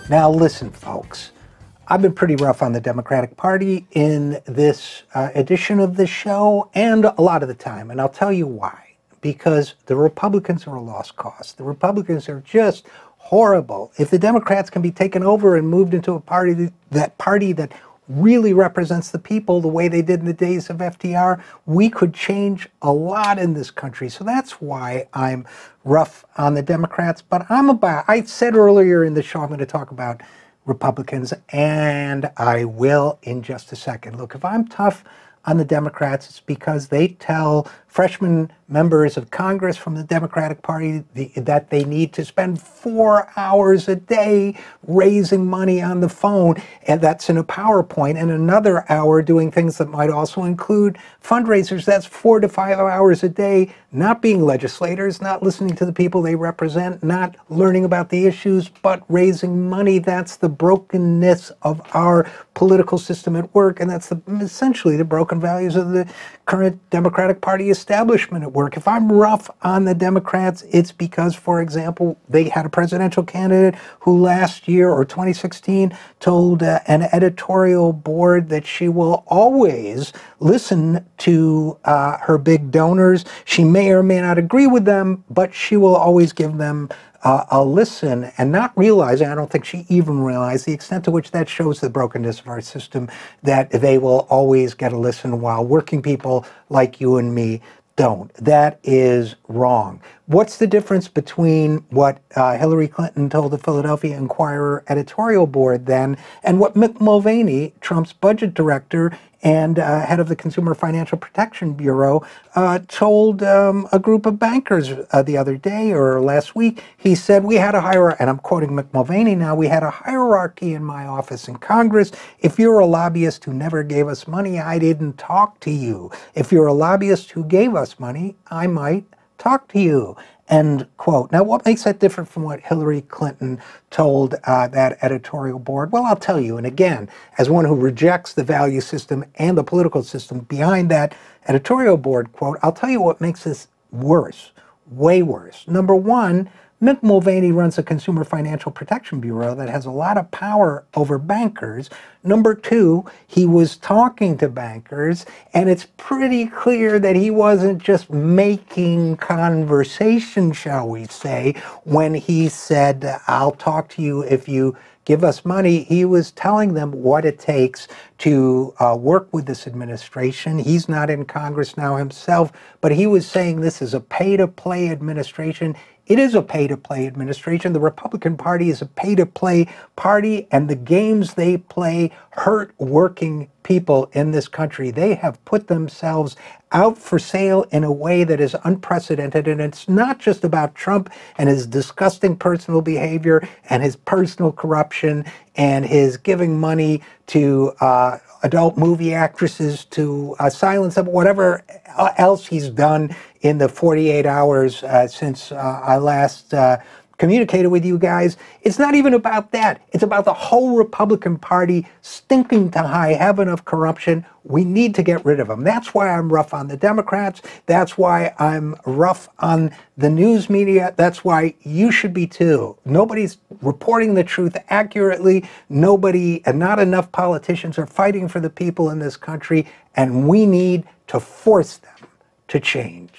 Now listen, folks, I've been pretty rough on the Democratic Party in this edition of the show and a lot of the time, and I'll tell you why. Because the Republicans are a lost cause. The Republicans are just horrible. If the Democrats can be taken over and moved into a party that really represents the people the way they did in the days of FDR, we could change a lot in this country. So that's why I'm rough on the Democrats. But I said earlier in the show, I'm going to talk about Republicans, and I will in just a second. Look, if I'm tough on the Democrats, it's because they tell freshman members of Congress from the Democratic Party that they need to spend 4 hours a day raising money on the phone, and that's in a PowerPoint, and another hour doing things that might also include fundraisers. That's 4 to 5 hours a day, not being legislators, not listening to the people they represent, not learning about the issues, but raising money. That's the brokenness of our political system at work, and that's essentially the broken values of the current Democratic Party establishment at work. If I'm rough on the Democrats, it's because, for example, they had a presidential candidate who last year, or 2016, told an editorial board that she will always listen to her big donors. She may or may not agree with them, but she will always give them a listen, and not realizing, I don't think she even realized the extent to which that shows the brokenness of our system, that they will always get a listen while working people like you and me don't. That is wrong. What's the difference between what Hillary Clinton told the Philadelphia Inquirer editorial board then and what Mick Mulvaney, Trump's budget director and head of the Consumer Financial Protection Bureau, told a group of bankers the other day or last week? He said, we had a hierarchy, and I'm quoting Mick Mulvaney now, we had a hierarchy in my office in Congress. If you're a lobbyist who never gave us money, I didn't talk to you. If you're a lobbyist who gave us money, I might talk to you. End quote. Now, what makes that different from what Hillary Clinton told that editorial board? Well, I'll tell you. And again, as one who rejects the value system and the political system behind that editorial board quote, I'll tell you what makes this worse, way worse. Number one, Mick Mulvaney runs a Consumer Financial Protection Bureau that has a lot of power over bankers. Number two, he was talking to bankers, and it's pretty clear that he wasn't just making conversation, shall we say, when he said, I'll talk to you if you give us money. He was telling them what it takes to work with this administration. He's not in Congress now himself, but he was saying this is a pay-to-play administration. It is a pay-to-play administration. The Republican Party is a pay-to-play party, and the games they play hurt working people in this country. They have put themselves out for sale in a way that is unprecedented, and it's not just about Trump and his disgusting personal behavior and his personal corruption and his giving money to adult movie actresses to silence them, whatever else he's done in the 48 hours since I last communicated with you guys. It's not even about that. It's about the whole Republican Party stinking to high heaven of corruption. We need to get rid of them. That's why I'm rough on the Democrats. That's why I'm rough on the news media. That's why you should be too. Nobody's reporting the truth accurately. Nobody, and not enough politicians are fighting for the people in this country, and we need to force them to change.